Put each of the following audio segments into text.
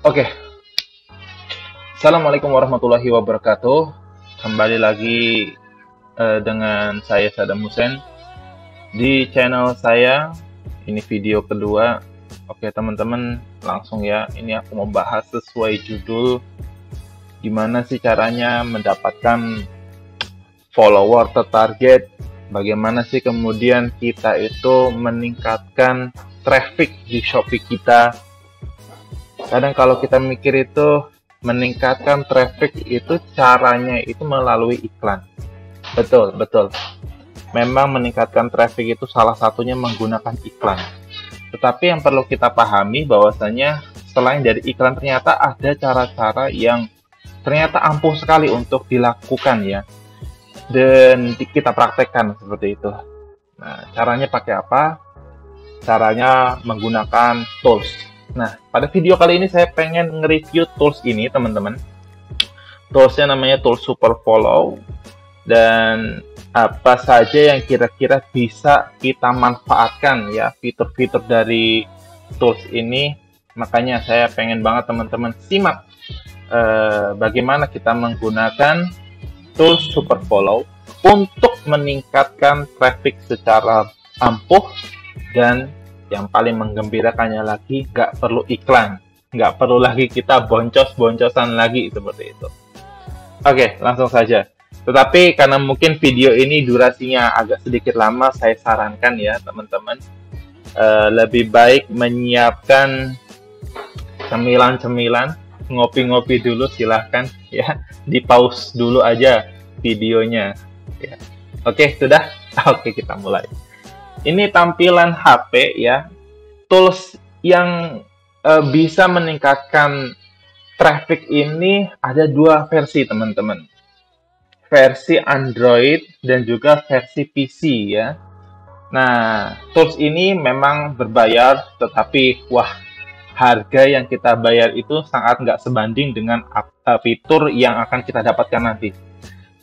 Oke, Assalamualaikum warahmatullahi wabarakatuh. Kembali lagi dengan saya Saddam Hussein di channel saya. Ini video kedua. Oke teman-teman, langsung ya. Ini aku mau bahas sesuai judul. Gimana sih caranya mendapatkan follower tertarget? Bagaimana sih kemudian kita itu meningkatkan traffic di Shopee kita? Kadang kalau kita mikir itu meningkatkan traffic itu caranya itu melalui iklan. Betul, betul. Memang meningkatkan traffic itu salah satunya menggunakan iklan. Tetapi yang perlu kita pahami bahwasanya selain dari iklan ternyata ada cara-cara yang ternyata ampuh sekali untuk dilakukan ya. Dan kita praktekkan seperti itu. Nah, caranya pakai apa? Caranya menggunakan tools. Nah, pada video kali ini saya pengen nge-review tools ini, teman-teman. Toolsnya namanya Tools Super Follow. Dan apa saja yang kira-kira bisa kita manfaatkan ya, fitur-fitur dari tools ini. Makanya saya pengen banget teman-teman simak bagaimana kita menggunakan Tools Super Follow untuk meningkatkan traffic secara ampuh. Dan yang paling menggembirakannya lagi, nggak perlu iklan. Nggak perlu lagi kita boncos-boncosan lagi, seperti itu. Oke, langsung saja. Tetapi karena mungkin video ini durasinya agak sedikit lama, saya sarankan ya teman-teman, lebih baik menyiapkan cemilan-cemilan, ngopi-ngopi dulu silahkan ya. Di pause dulu aja videonya. Ya. Oke, sudah? Oke, kita mulai. Ini tampilan HP ya, tools yang bisa meningkatkan traffic ini ada dua versi teman-teman. Versi Android dan juga versi PC ya. Nah, tools ini memang berbayar, tetapi wah, harga yang kita bayar itu sangat nggak sebanding dengan fitur yang akan kita dapatkan nanti.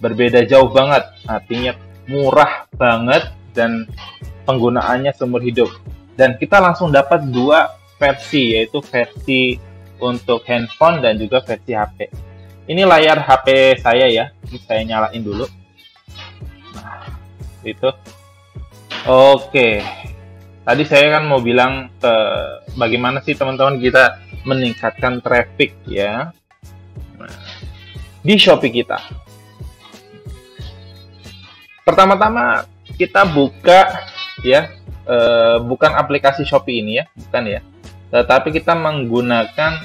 Berbeda jauh banget, artinya murah banget dan penggunaannya seumur hidup. Dan kita langsung dapat dua versi, yaitu versi untuk handphone dan juga versi HP. Ini layar HP saya ya, ini saya nyalain dulu. Nah, itu. Oke, tadi saya kan mau bilang bagaimana sih teman-teman kita meningkatkan traffic ya di Shopee kita. Pertama-tama kita buka ya, bukan aplikasi Shopee ini ya, bukan ya, tetapi kita menggunakan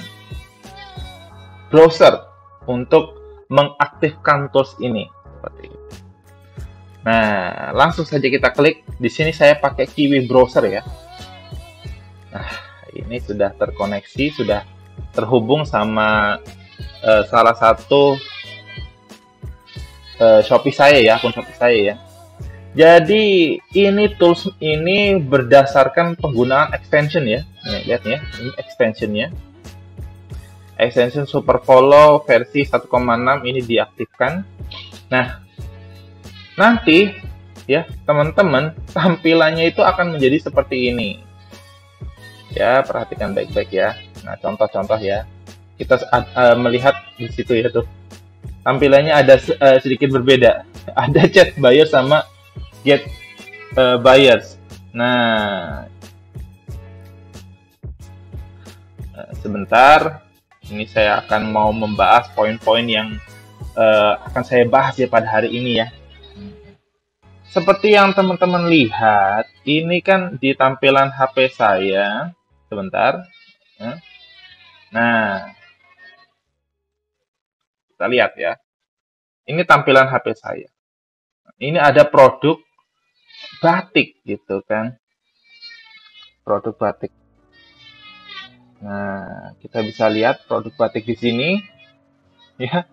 browser untuk mengaktifkan tools ini seperti itu. Nah, langsung saja kita klik. Di sini saya pakai Kiwi browser ya. Nah, ini sudah terkoneksi, sudah terhubung sama salah satu Shopee saya ya, akun Shopee saya ya. Jadi ini tools ini berdasarkan penggunaan extension ya. Nih, lihat ya, ini extensionnya. Extension Super Follow versi 1.6 ini diaktifkan. Nah, nanti ya teman-teman, tampilannya itu akan menjadi seperti ini. Ya, perhatikan baik-baik ya. Nah, contoh-contoh ya. Kita melihat di situ ya tuh. Tampilannya ada sedikit berbeda. Ada chat buyer sama get buyers. Nah, sebentar, ini saya akan mau membahas poin-poin yang akan saya bahas ya pada hari ini ya. Seperti yang teman-teman lihat, ini kan di tampilan HP saya. Sebentar. Nah, kita lihat ya. Ini tampilan HP saya. Ini ada produk batik gitu kan, produk batik. Nah, kita bisa lihat produk batik di sini ya.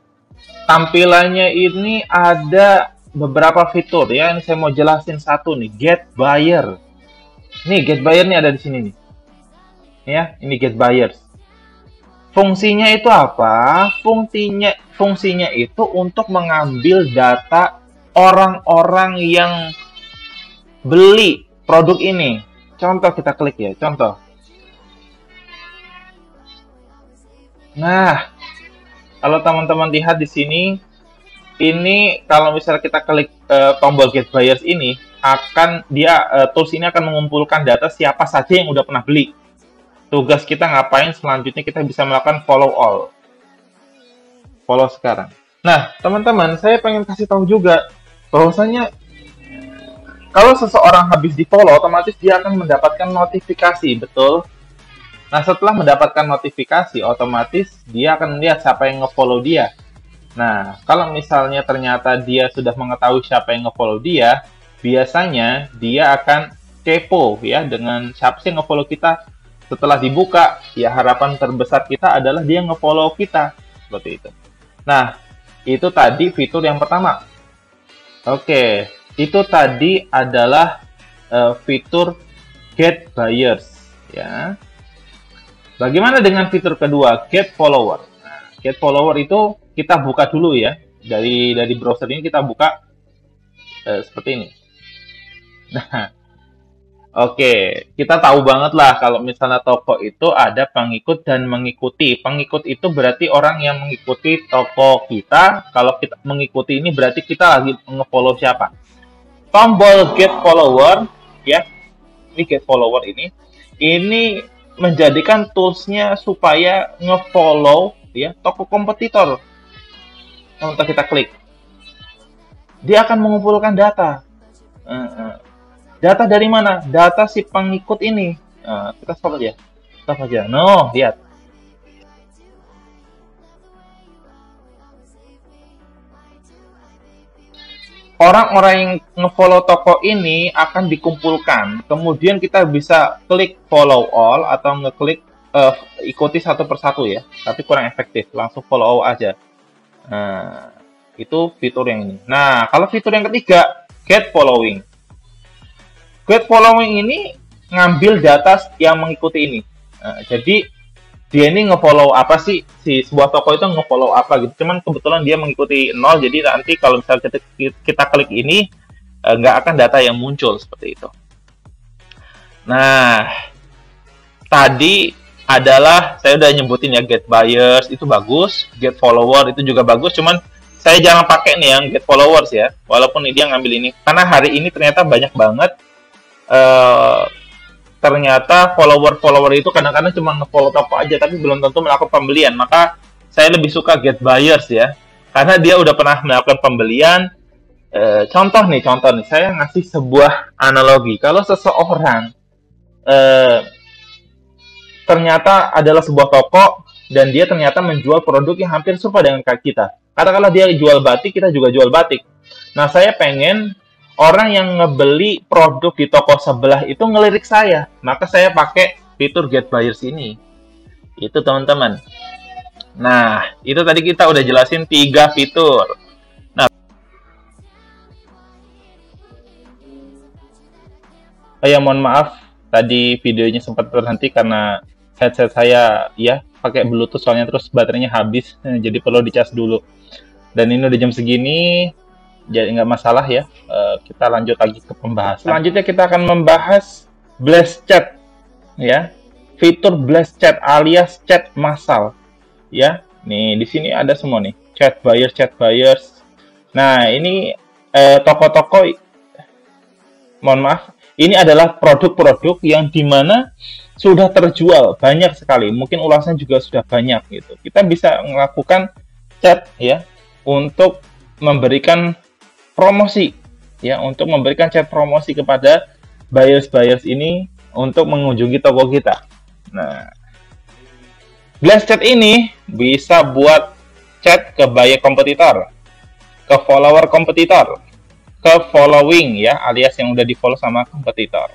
Tampilannya ini ada beberapa fitur ya. Ini saya mau jelasin satu nih, get buyer. Nih, get buyer nih ada di sini nih. Ya, ini get buyers. Fungsinya itu apa? Fungsinya itu untuk mengambil data orang-orang yang beli produk ini. Contoh kita klik ya, contoh. Nah, kalau teman-teman lihat di sini, ini kalau misalnya kita klik tombol Get Buyers ini, akan tools ini akan mengumpulkan data siapa saja yang udah pernah beli. Tugas kita ngapain selanjutnya, kita bisa melakukan follow all. Follow sekarang. Nah, teman-teman, saya pengen kasih tahu juga bahwasanya kalau seseorang habis di follow, otomatis dia akan mendapatkan notifikasi, betul? Nah, setelah mendapatkan notifikasi, otomatis dia akan melihat siapa yang nge-follow dia. Nah, kalau misalnya ternyata dia sudah mengetahui siapa yang nge-follow dia, biasanya dia akan kepo ya dengan siapa sih yang nge-follow kita. Setelah dibuka, ya harapan terbesar kita adalah dia nge-follow kita. Seperti itu. Nah, itu tadi fitur yang pertama. Oke, itu tadi adalah fitur Get Buyers. Ya. Bagaimana dengan fitur kedua, Get Follower? Nah, Get Follower itu kita buka dulu ya. Dari browser ini kita buka seperti ini. Nah, oke, kita tahu banget lah kalau misalnya toko itu ada pengikut dan mengikuti. Pengikut itu berarti orang yang mengikuti toko kita. Kalau kita mengikuti ini berarti kita lagi nge-follow siapa. Tombol Get Follower, ya, ini Get Follower ini menjadikan toolsnya supaya nge-follow ya toko kompetitor. Untuk kita klik, dia akan mengumpulkan data. Data dari mana? Data si pengikut ini. Kita stop aja. Stop aja. No, lihat. Orang-orang yang nge-follow toko ini akan dikumpulkan. Kemudian kita bisa klik follow all atau ngeklik ikuti satu persatu ya. Tapi kurang efektif. Langsung follow all aja. Nah, itu fitur yang ini. Nah, kalau fitur yang ketiga, Get Following. Get Following ini ngambil data yang mengikuti ini. Nah, jadi dia ini nge-follow apa sih, si sebuah toko itu nge-follow apa gitu. Cuman kebetulan dia mengikuti 0, jadi nanti kalau misalnya kita klik ini nggak akan data yang muncul seperti itu. Nah, tadi adalah saya udah nyebutin ya, Get Buyers itu bagus, Get Follower itu juga bagus, cuman saya jangan pakai nih yang Get Followers ya, walaupun dia ngambil ini, karena hari ini ternyata banyak banget ternyata follower itu kadang-kadang cuma nge-follow toko aja, tapi belum tentu melakukan pembelian. Maka saya lebih suka Get Buyers ya, karena dia udah pernah melakukan pembelian. Contoh nih, saya ngasih sebuah analogi. Kalau seseorang ternyata adalah sebuah toko dan dia ternyata menjual produk yang hampir serupa dengan kita. Katakanlah dia jual batik, kita juga jual batik. Nah, saya pengen orang yang ngebeli produk di toko sebelah itu ngelirik saya. Maka saya pakai fitur Get Buyers ini. Itu teman-teman. Nah, itu tadi kita udah jelasin 3 fitur. Nah, mohon maaf tadi videonya sempat berhenti karena headset saya ya pakai Bluetooth, soalnya terus baterainya habis, jadi perlu dicas dulu. Dan ini udah jam segini, jadi nggak masalah ya. Kita lanjut lagi ke pembahasan. Selanjutnya kita akan membahas Blast Chat ya, fitur Blast Chat alias chat massal ya. Nih di sini ada semua nih, chat buyers. Nah ini toko-toko, mohon maaf, ini adalah produk-produk yang dimana sudah terjual banyak sekali, mungkin ulasan juga sudah banyak gitu. Kita bisa melakukan chat ya untuk memberikan promosi ya, untuk memberikan chat promosi kepada buyers ini untuk mengunjungi toko kita. Nah, Blast Chat ini bisa buat chat ke buyer kompetitor, ke follower kompetitor, ke following ya, alias yang udah di follow sama kompetitor.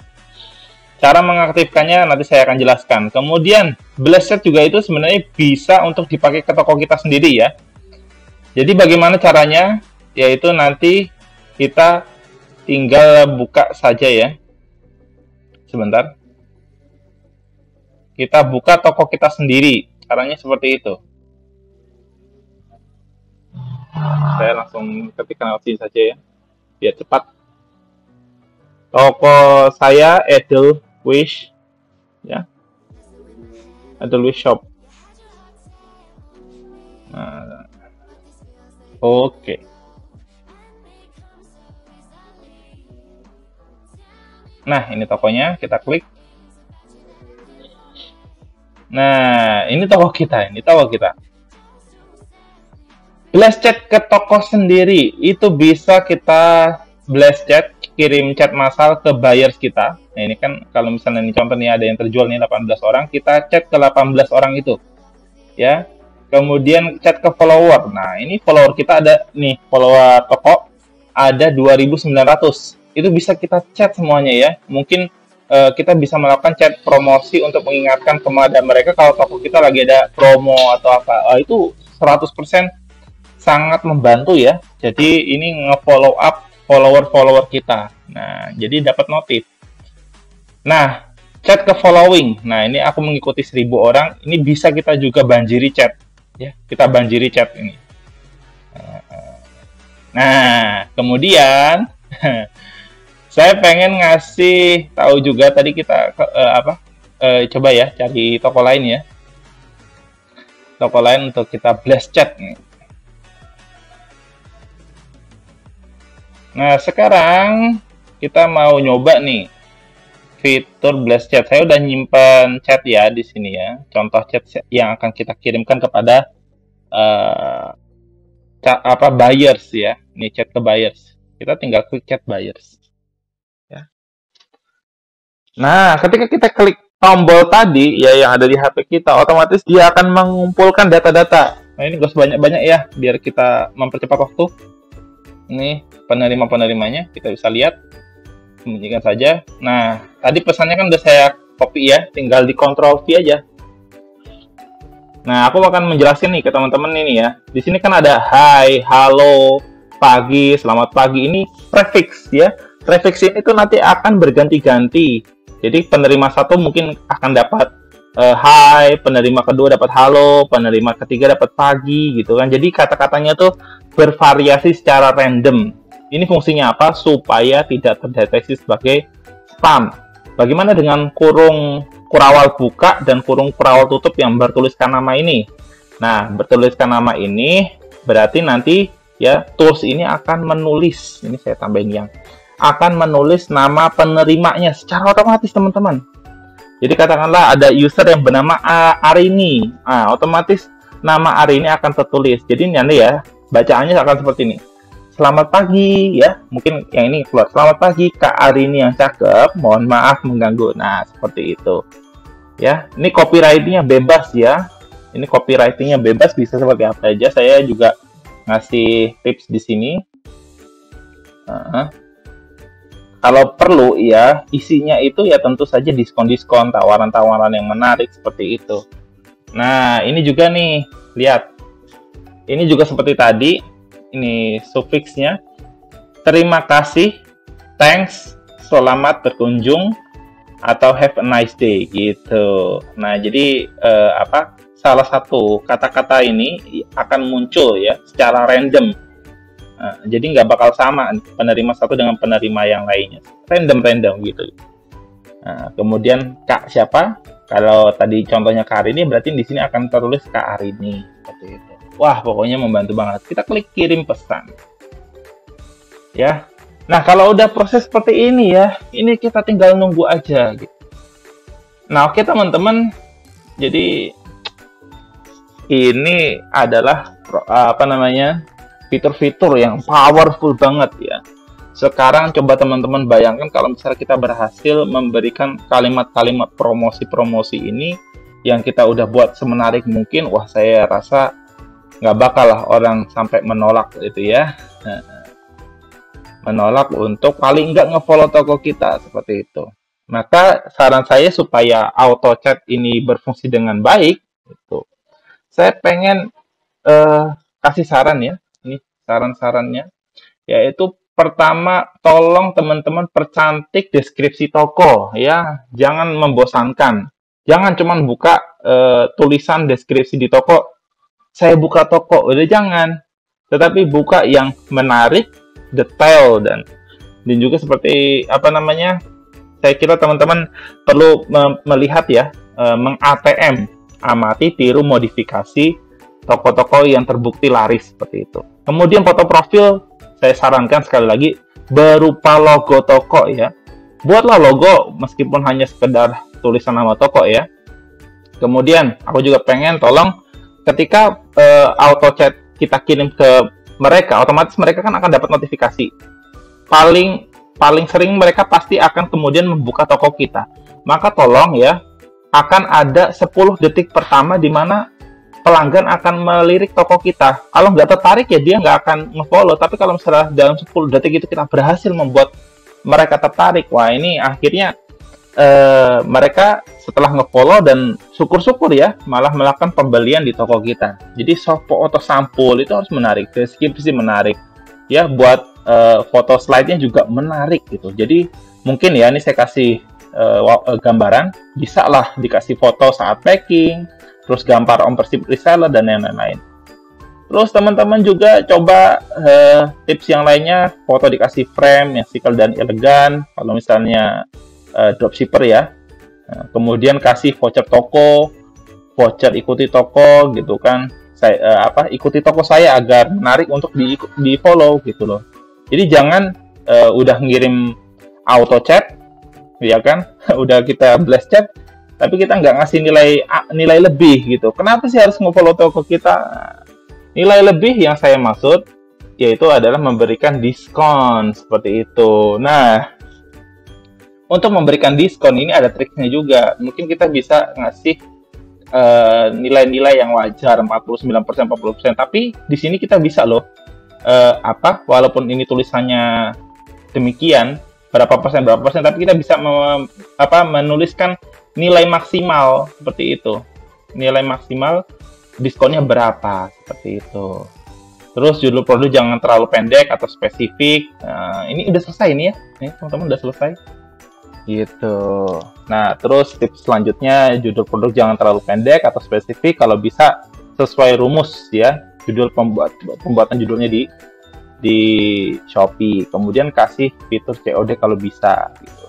Cara mengaktifkannya nanti saya akan jelaskan. Kemudian Blast Chat juga itu sebenarnya bisa untuk dipakai ke toko kita sendiri ya. Jadi bagaimana caranya? Yaitu nanti kita tinggal buka saja ya. Sebentar. Kita buka toko kita sendiri. Caranya seperti itu. Saya langsung ketikkan sini saja ya, biar cepat. Toko saya Edelweiss ya. Edelweiss Shop. Oke. Nah, ini tokonya, kita klik. Nah, ini toko kita, Blast chat ke toko sendiri, itu bisa kita blast chat, kirim chat massal ke buyers kita. Nah, ini kan kalau misalnya ini contoh nih ada yang terjual nih 18 orang, kita chat ke 18 orang itu. Ya. Kemudian chat ke follower. Nah, ini follower kita ada nih, follower toko ada 2.900. Itu bisa kita chat semuanya ya. Mungkin kita bisa melakukan chat promosi untuk mengingatkan kepada mereka kalau toko kita lagi ada promo atau apa. Itu 100% sangat membantu ya. Jadi ini nge-follow up follower-follower kita. Nah, jadi dapat notif. Nah, chat ke following. Nah, ini aku mengikuti 1.000 orang. Ini bisa kita juga banjiri chat. Ya, kita banjiri chat ini. Nah, kemudian saya pengen ngasih tahu juga tadi kita coba ya cari toko lain ya. Toko lain untuk kita blast chat nih. Nah, sekarang kita mau nyoba nih fitur blast chat. Saya udah nyimpen chat ya di sini ya. Contoh chat yang akan kita kirimkan kepada buyers ya. Ini chat ke buyers. Kita tinggal klik chat buyers. Ya. Nah, ketika kita klik tombol tadi ya yang ada di HP kita, otomatis dia akan mengumpulkan data-data. Nah, ini gak sebanyak-banyak ya, biar kita mempercepat waktu. Ini penerima-penerimanya, kita bisa lihat. Sembunyikan saja. Nah, tadi pesannya kan udah saya copy ya, tinggal di Ctrl V aja. Nah, aku akan menjelaskan nih ke teman-teman ini ya. Di sini kan ada hai, halo, pagi, selamat pagi. Ini prefix ya. Prefix ini tuh nanti akan berganti-ganti. Jadi penerima satu mungkin akan dapat hai, penerima kedua dapat halo, penerima ketiga dapat pagi gitu kan. Jadi kata-katanya tuh bervariasi secara random. Ini fungsinya apa? Supaya tidak terdeteksi sebagai spam. Bagaimana dengan kurung kurawal buka dan kurung kurawal tutup yang bertuliskan nama ini? Nah, bertuliskan nama ini berarti nanti ya tools ini akan menulis. Ini saya tambahin yang akan menulis nama penerimanya secara otomatis, teman-teman. Jadi katakanlah ada user yang bernama Arini. Nah, otomatis nama Arini akan tertulis. Jadi nanti ya, bacaannya akan seperti ini. Selamat pagi ya. Mungkin yang ini keluar. Selamat pagi Kak Arini yang cakep. Mohon maaf mengganggu. Nah, seperti itu. Ya, ini copywriting-nya bebas ya. Ini copywriting-nya bebas, bisa seperti apa aja. Saya juga ngasih tips di sini. Kalau perlu ya, isinya itu ya tentu saja diskon-diskon, tawaran-tawaran yang menarik seperti itu. Nah, ini juga nih, lihat. Ini juga seperti tadi, ini sufiksnya. Terima kasih, thanks, selamat berkunjung, atau have a nice day gitu. Nah, jadi salah satu kata-kata ini akan muncul ya secara random. Nah, jadi nggak bakal sama penerima satu dengan penerima yang lainnya, random gitu. Nah, kemudian Kak siapa? Kalau tadi contohnya Kak Arini, berarti di sini akan tertulis Kak Arini seperti itu. Wah, pokoknya membantu banget. Kita klik kirim pesan, ya. Nah, kalau udah proses seperti ini ya, ini kita tinggal nunggu aja gitu. Nah, oke teman-teman, jadi ini adalah fitur-fitur yang powerful banget ya. Sekarang coba teman-teman bayangkan kalau misalnya kita berhasil memberikan kalimat-kalimat promosi-promosi ini yang kita udah buat semenarik mungkin, wah saya rasa nggak bakal lah orang sampai menolak itu ya. Menolak untuk paling nggak nge-follow toko kita seperti itu. Maka saran saya supaya auto chat ini berfungsi dengan baik, itu saya pengen kasih saran ya. Ini saran-sarannya, yaitu pertama, tolong teman-teman percantik deskripsi toko ya, jangan membosankan. Jangan cuma buka tulisan deskripsi di toko, saya buka toko, udah jangan. Tetapi buka yang menarik, detail dan juga seperti saya kira teman-teman perlu melihat ya, meng-ATM, amati, tiru, modifikasi toko-toko yang terbukti laris seperti itu. Kemudian foto profil saya sarankan sekali lagi berupa logo toko ya. Buatlah logo meskipun hanya sekedar tulisan nama toko ya. Kemudian aku juga pengen tolong ketika auto chat kita kirim ke mereka, otomatis mereka kan akan dapat notifikasi. Paling sering mereka pasti akan kemudian membuka toko kita. Maka tolong ya, akan ada 10 detik pertama di mana pelanggan akan melirik toko kita. Kalau nggak tertarik ya dia nggak akan nge-follow. Tapi kalau misalnya dalam 10 detik itu kita berhasil membuat mereka tertarik, wah ini akhirnya mereka setelah nge-follow dan syukur-syukur ya malah melakukan pembelian di toko kita. Jadi foto sampul itu harus menarik, deskripsi menarik ya, buat foto slide-nya juga menarik gitu. Jadi mungkin ya ini saya kasih gambaran, bisa lah dikasih foto saat packing, terus gambar ownership reseller dan lain-lain. Terus teman-teman juga coba tips yang lainnya, foto dikasih frame yang simple dan elegan kalau misalnya dropshipper ya. Nah, kemudian kasih voucher toko, voucher ikuti toko gitu kan. Ikuti toko saya agar menarik untuk di follow gitu loh. Jadi jangan udah ngirim auto chat ya kan, udah kita blast chat tapi kita nggak ngasih nilai lebih gitu. Kenapa sih harus nge-follow toko kita? Nilai lebih yang saya maksud yaitu adalah memberikan diskon seperti itu. Nah, untuk memberikan diskon ini ada triknya juga. Mungkin kita bisa ngasih nilai-nilai yang wajar 49%, 40%. Tapi di sini kita bisa loh walaupun ini tulisannya demikian berapa persen, tapi kita bisa menuliskan nilai maksimal seperti itu. Nilai maksimal diskonnya berapa seperti itu. Terus judul produk jangan terlalu pendek atau spesifik. Nah, ini udah selesai ini ya. Ini teman-teman udah selesai. Gitu. Nah, terus tips selanjutnya judul produk jangan terlalu pendek atau spesifik, kalau bisa sesuai rumus ya. Judul pembuatan judulnya di Shopee. Kemudian kasih fitur COD kalau bisa gitu.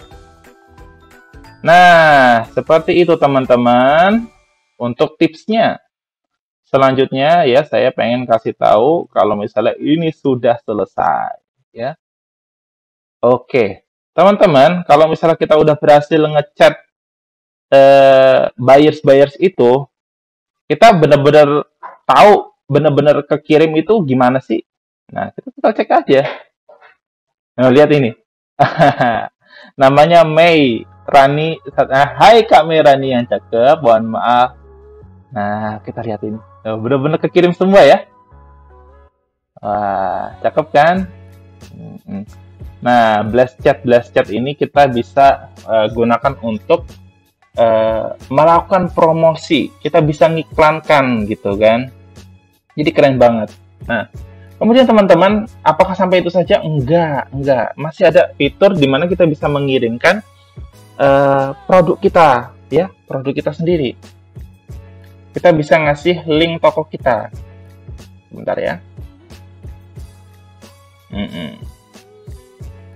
Nah, seperti itu teman-teman untuk tipsnya. Selanjutnya ya saya pengen kasih tahu kalau misalnya ini sudah selesai ya. Oke. Teman-teman, kalau misalnya kita udah berhasil ngechat buyers itu, kita benar-benar tahu, benar-benar kekirim itu gimana sih? Nah, kita cek aja. Nah, lihat ini. Namanya Mei Rani. Hai Kak Mei Rani yang cakep, mohon maaf. Nah, kita lihat ini. Benar-benar kekirim semua ya. Wah, cakep kan? Nah, blast chat ini kita bisa gunakan untuk melakukan promosi. Kita bisa ngiklankan gitu kan. Jadi keren banget. Nah, kemudian teman-teman, apakah sampai itu saja? Enggak. Masih ada fitur di mana kita bisa mengirimkan produk kita, ya, produk kita sendiri. Kita bisa ngasih link toko kita. Bentar ya.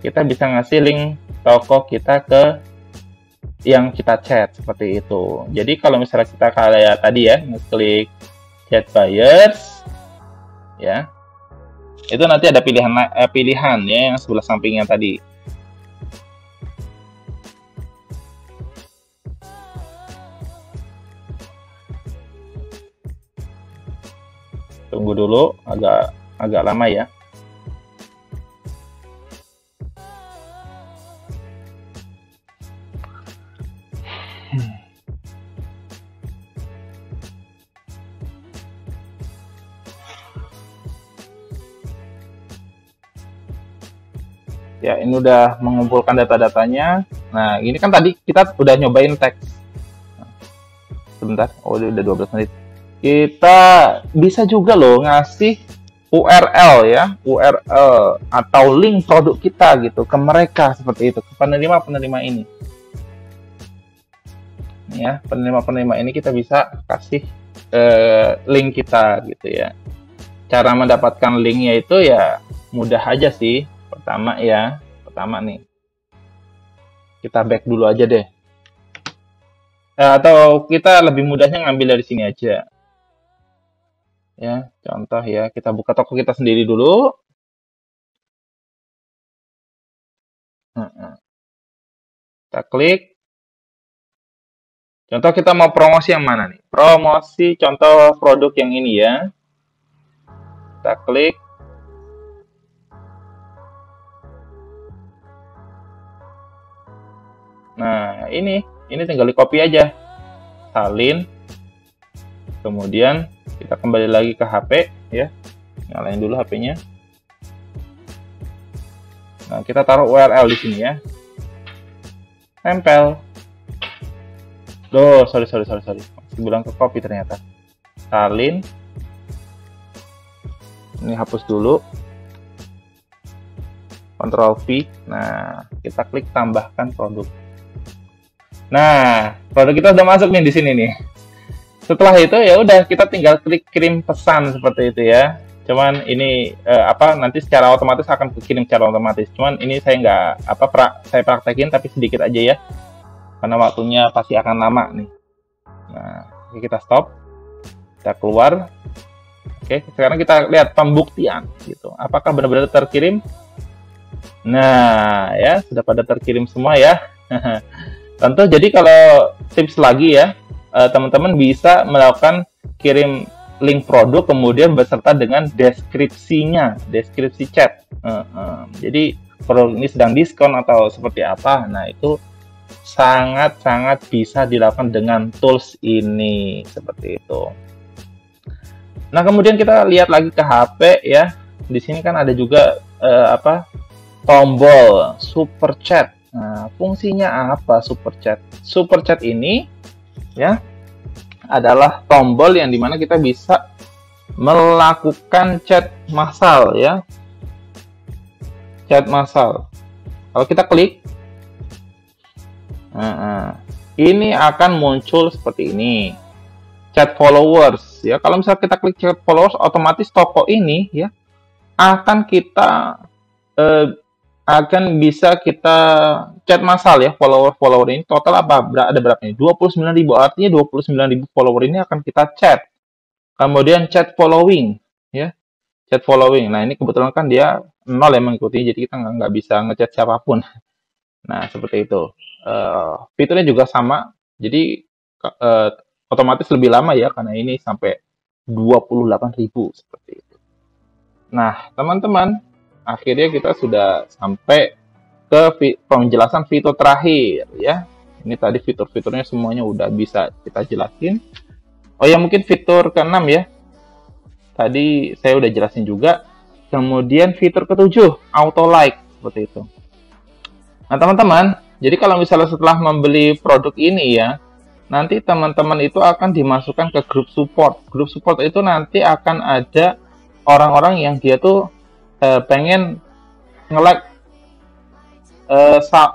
Kita bisa ngasih link toko kita ke yang kita chat seperti itu. Jadi kalau misalnya kita kayak tadi ya, ngeklik chat buyers ya. Itu nanti ada pilihan ya yang sebelah sampingnya tadi. Tunggu dulu, agak lama ya. Ya, ini udah mengumpulkan data-datanya. Nah, ini kan tadi kita udah nyobain teks. Sebentar, udah 12 menit. Kita bisa juga loh ngasih URL ya, URL atau link produk kita gitu ke mereka seperti itu, ke penerima-penerima ini. Ya, penerima-penerima ini kita bisa kasih link kita gitu ya. Cara mendapatkan linknya itu ya mudah aja sih. Pertama nih, kita back dulu aja deh. Atau kita lebih mudahnya ngambil dari sini aja. Ya, contoh ya, kita buka toko kita sendiri dulu. Kita klik. Contoh kita mau promosi yang mana nih? Promosi contoh produk yang ini ya. Kita klik. Nah, ini tinggal di copy aja. Salin. Kemudian kita kembali lagi ke HP ya. Nyalain dulu HP-nya. Nah, kita taruh URL di sini ya. Tempel. Sorry. Masih bilang ke copy ternyata. Salin. Ini hapus dulu. Ctrl V. Nah, kita klik tambahkan produk. Nah, produk kita udah masuk nih di sini nih. Setelah itu ya udah kita tinggal klik kirim pesan seperti itu ya. Cuman ini nanti secara otomatis akan dikirim secara otomatis. Cuman ini saya nggak saya praktekin tapi sedikit aja ya. Karena waktunya pasti akan lama nih. Nah, kita stop. Kita keluar. Oke, sekarang kita lihat pembuktian gitu. Apakah benar-benar terkirim? Nah, ya sudah pada terkirim semua ya. Tentu jadi kalau tips lagi ya, teman-teman bisa melakukan kirim link produk kemudian beserta dengan deskripsinya, deskripsi chat. Jadi produk ini sedang diskon atau seperti apa. Nah, itu sangat-sangat bisa dilakukan dengan tools ini seperti itu. Nah, kemudian kita lihat lagi ke HP ya. Di sini kan ada juga tombol super chat. Nah, fungsinya apa super chat? Super chat ini ya adalah tombol yang dimana kita bisa melakukan chat massal ya. Chat massal. Kalau kita klik, ini akan muncul seperti ini. Chat followers ya. Kalau misalnya kita klik chat followers, otomatis toko ini ya akan bisa kita chat massal ya. Follower ini total ada berapa nih? 29.000, artinya 29.000 follower ini akan kita chat. Kemudian chat following ya. Chat following. Nah, ini kebetulan kan dia 0 yang mengikuti, jadi kita nggak bisa ngechat siapapun. Nah, seperti itu. Fiturnya juga sama. Jadi otomatis lebih lama ya, karena ini sampai 28.000 seperti itu. Nah, teman-teman, akhirnya kita sudah sampai ke penjelasan fitur terakhir ya. Ini tadi fitur-fiturnya semuanya udah bisa kita jelasin. Oh ya, mungkin fitur ke-6 ya. Tadi saya udah jelasin juga. Kemudian fitur ke-7, auto like seperti itu. Nah, teman-teman, jadi kalau misalnya setelah membeli produk ini ya, nanti teman-teman itu akan dimasukkan ke grup support. Grup support itu nanti akan ada orang-orang yang dia tuh pengen nge-like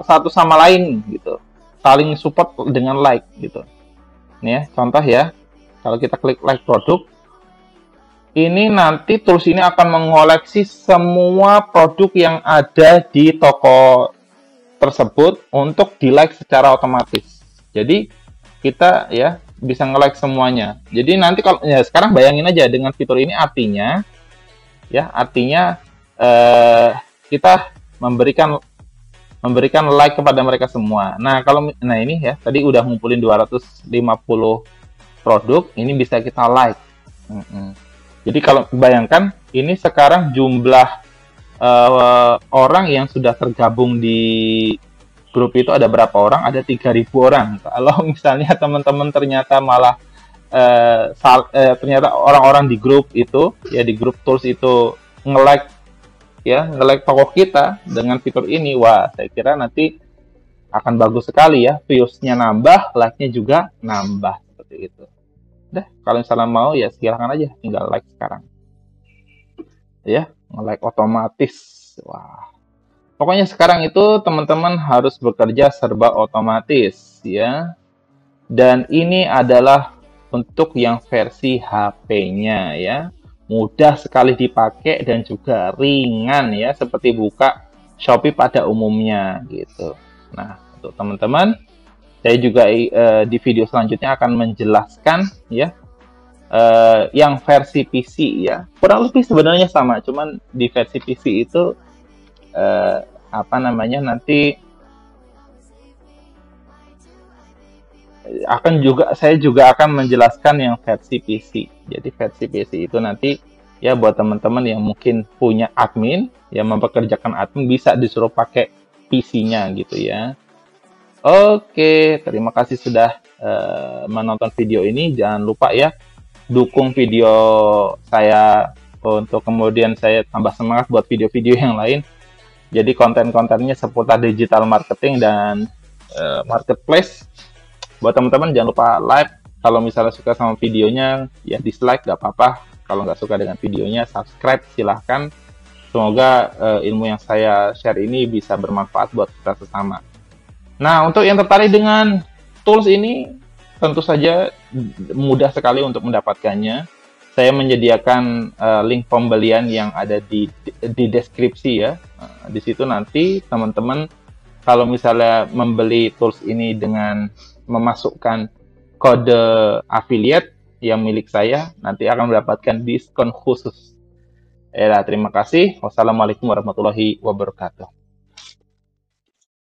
satu sama lain gitu, saling support dengan like gitu. Ini ya contoh ya, kalau kita klik like produk, ini nanti tools ini akan mengoleksi semua produk yang ada di toko tersebut untuk di like secara otomatis. Jadi kita ya bisa nge-like semuanya. Jadi nanti kalau ya sekarang bayangin aja dengan fitur ini artinya kita memberikan like kepada mereka semua. Nah, ini ya, tadi udah ngumpulin 250 produk, ini bisa kita like. Jadi kalau bayangkan, ini sekarang jumlah orang yang sudah tergabung di grup itu ada berapa orang? Ada 3.000 orang. Kalau misalnya teman-teman ternyata malah ternyata orang-orang di grup itu, ya di grup tools itu nge-like toko kita dengan fitur ini, wah saya kira nanti akan bagus sekali ya, views-nya nambah, like-nya juga nambah seperti itu. Udah, kalau misalnya mau ya silakan aja, tinggal like sekarang ya, nge-like otomatis. Wah, pokoknya sekarang itu teman-teman harus bekerja serba otomatis ya, dan ini adalah untuk yang versi HP-nya ya. Mudah sekali dipakai dan juga ringan ya, seperti buka Shopee pada umumnya gitu. Nah, untuk teman-teman, saya juga di video selanjutnya akan menjelaskan ya yang versi PC ya. Kurang lebih sebenarnya sama, cuman di versi PC itu apa namanya, nanti saya juga akan menjelaskan yang versi PC. Jadi versi PC itu nanti ya buat teman-teman yang mungkin punya admin, yang mempekerjakan admin bisa disuruh pakai PC-nya gitu ya. Oke, terima kasih sudah menonton video ini. Jangan lupa ya, dukung video saya untuk kemudian saya tambah semangat buat video-video yang lain. Jadi konten-kontennya seputar digital marketing dan marketplace. Buat teman-teman jangan lupa like. Kalau misalnya suka sama videonya, ya dislike gak apa-apa. Kalau nggak suka dengan videonya, subscribe silahkan. Semoga ilmu yang saya share ini bisa bermanfaat buat kita sesama. Nah, untuk yang tertarik dengan tools ini, tentu saja mudah sekali untuk mendapatkannya. Saya menyediakan link pembelian yang ada di deskripsi ya. Di situ nanti teman-teman kalau misalnya membeli tools ini dengan memasukkan kode affiliate yang milik saya, nanti akan mendapatkan diskon khusus. Terima kasih. Wassalamualaikum warahmatullahi wabarakatuh.